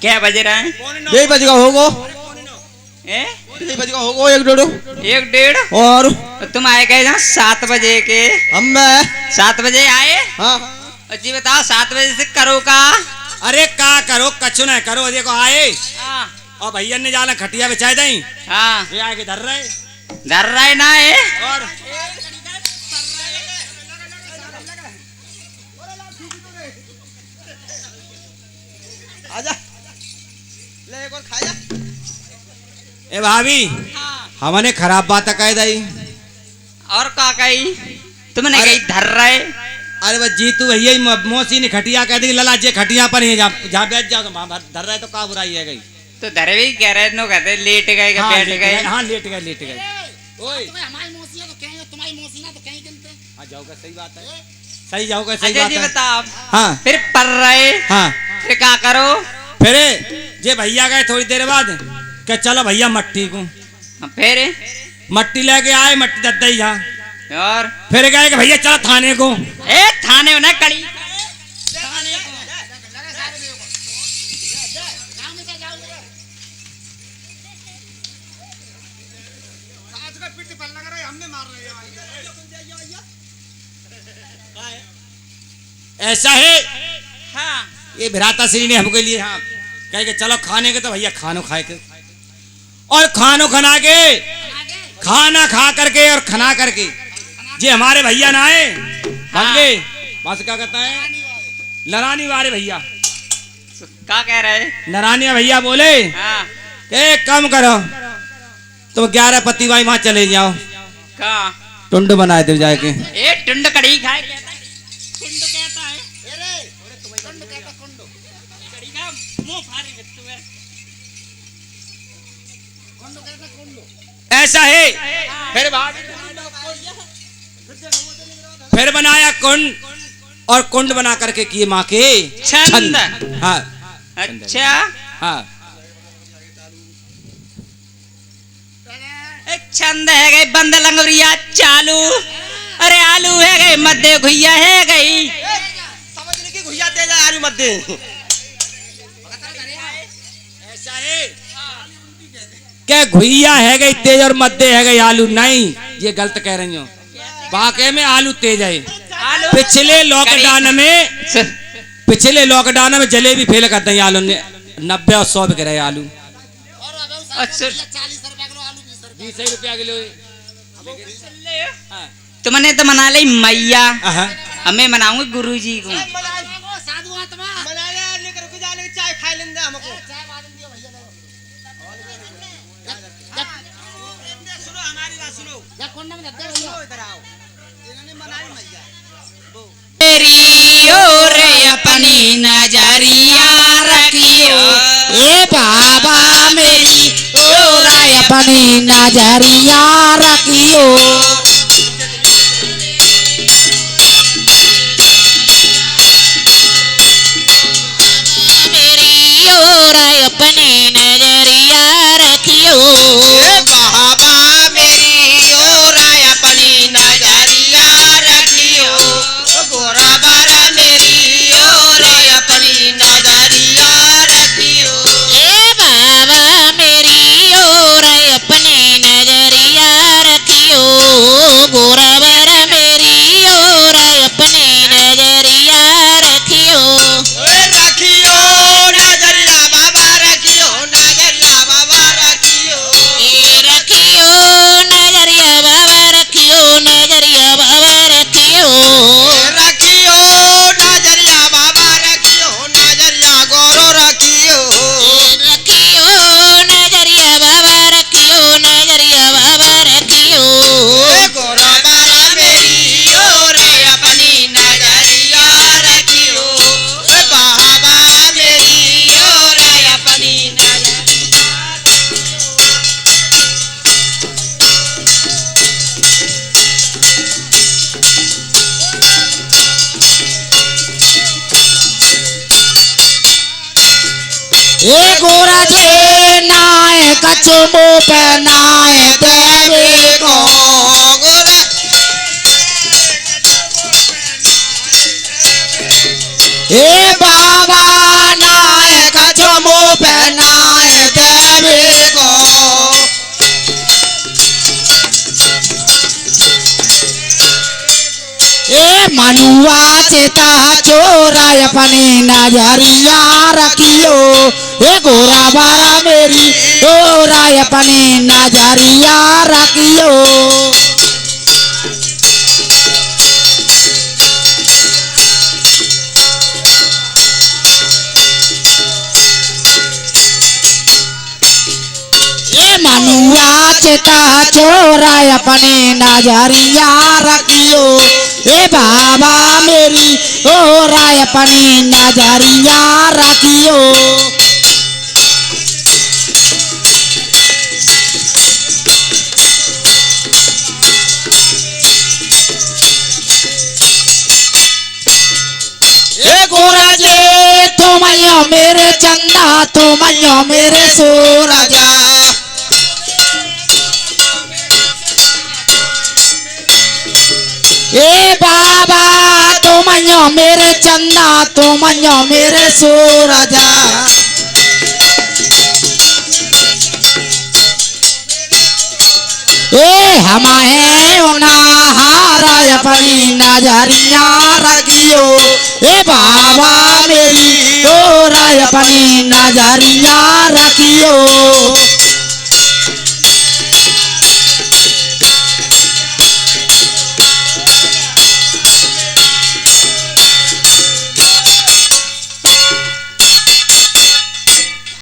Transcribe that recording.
क्या बज रहा है? 2 बज का होगो। 2 बज का होगो, 1 1 और तुम आए गए जहाँ 7 बजे के। हम 7 बजे आए। हाँ जी बताओ 7 बजे से करो का? अरे का करो कछु न करो, देखो आए हाँ और भैया ने जाना खटिया बिछाए दई। हाँ ये आके धर रहे ना है। और आजा ले एक और खा जा। ए भाभी हमने खराब बात कह दई। और का कही तुमने कही धर रहे? अरे बस जीतू भैया मौसी ने खटिया कह दी, लला जे खटिया पर ही जहाँ बैठ जाओ धर रहे तो का बुराई है गई। तो धरे भी कह रहे नो कहते लेट गए हाँ, बैठ गए। हाँ लेट गए। ओए हमारी मौसी है तो कहेंगे, तुम्हारी मौसी ना तो कहीं गिनते। हाँ जाओगे, सही बात है, सही जाओगे, सही अच्छा बात जी है। बताओ हाँ फिर पढ़ रहे? हाँ फिर क्या करो? फिर जे भैया गए थोड़ी देर बाद क्या चलो भैया मट्टी को। फिर मट्टी लेके आए, मट्टी दद्दा ही जा। और फिर गए कि भैया चलो थाने को। ए थाने में ना कड़ी ऐसा है। हाँ ये भ्राता श्री ने हमके लिए हाँ कहे कि चलो खाने के, तो भैया खानो खाए के और खानो खना के खाना खा करके और खना करके जे हमारे भैया ना आए हमके बस क्या कहता है लरानी वाले भैया क्या कह रहे? नरानी भैया बोले हाँ ए कम करो तुम 11 पति भाई वहां चले जाओ, का टुंड बनाए दे जाके। ए टुंड कड़ी खाए कहता है। टुंड कहता है। कुंड कहता कुंड। कड़ी का मुंह फाड़ी में तुम्हें। कुंड कहता कुंड। ऐसा है। फिर बनाया कुंड और कुंड बना करके किए माँ के छंद। हाँ अच्छा हाँ एक छंद है गई बंद लंगरिया चालू। अरे आलू है गई मध्य घुइया है गई। समझने की घुइया दे जा आलू मत दे। ऐसा है क्या घुइया है गई तेज और मध्य है गई आलू? नहीं, ये गलत कह रही हो। वाकई में आलू तेज है। पिछले लॉकडाउन में जलेबी फेल कर दी आलू ने 90 और 100 बिक रहे आलू। अच्छा 40 रुपया किलो आलू, 20 रुपया किलो। तुमने तो मना ली मैया, हाँ। हमें मनाऊंगे गुरुजी को। साधु आत्मा मनाया लेकर रुक जा, लेकर चाय खा लेंगे हमको। चाय बाद में दियो भैया सुनो हमारी बात सुनो। या कुंड में दे भैया। इधर आओ, इन्होंने मनाई मैया तेरी ओर अपनी नजरिया रखियो ए बाबा मेरी ओर अपनी नजरिया रखियो। मेरी ओर अपनी नजरिया रखियो। बाबा मेरी ओर अपनी नजरिया रखियो। गोरा बारा मेरी ओर अपनी नजरिया रखियो। ए बाबा मेरी ओर अपनी नजरिया रखियो। गोरा बारा मेरी ओर अपनी नजरिया रखियो। रखियो नजरिया बाबा, रखियो नजरिया बाबा, रखियो। ए रखियो नजरिया बाबा, रखियो नजरिया बाबा, रखियो। रखियो नजरिया बाबा, रखियो नजरिया गोरो रखियो। रखियो नजरिया बाबा, रखियो नजरिया बाबा, रखियो। गोरा बारा मेरी ओर अपनी नजरिया रखियो। बाबा मेरी ओर अपनी नजरिया ए गोरा जे नाय कचमो पे नाय देवे को। गोरा ए बाबा नाय कचमो मनुआ चेता चोरा अपनी नजरिया रखियो हे गोरा बाबा मेरी चोरा अपनी नजरिया रखियो मनुआ चेता चोरा अपने नजरिया रखियो ए बाबा मेरी चोरा अपनी नजरिया रखियो ए गोरा जे तुम मेरे चंदा तुम मेरे सूरजा ए बाबा तुम मेरे चंदा तुम मेरे सूरजा ए हमारे उनाहारा अपनी नजरिया रखियो ए बाबा मेरी तोरा अपनी नजरिया रखियो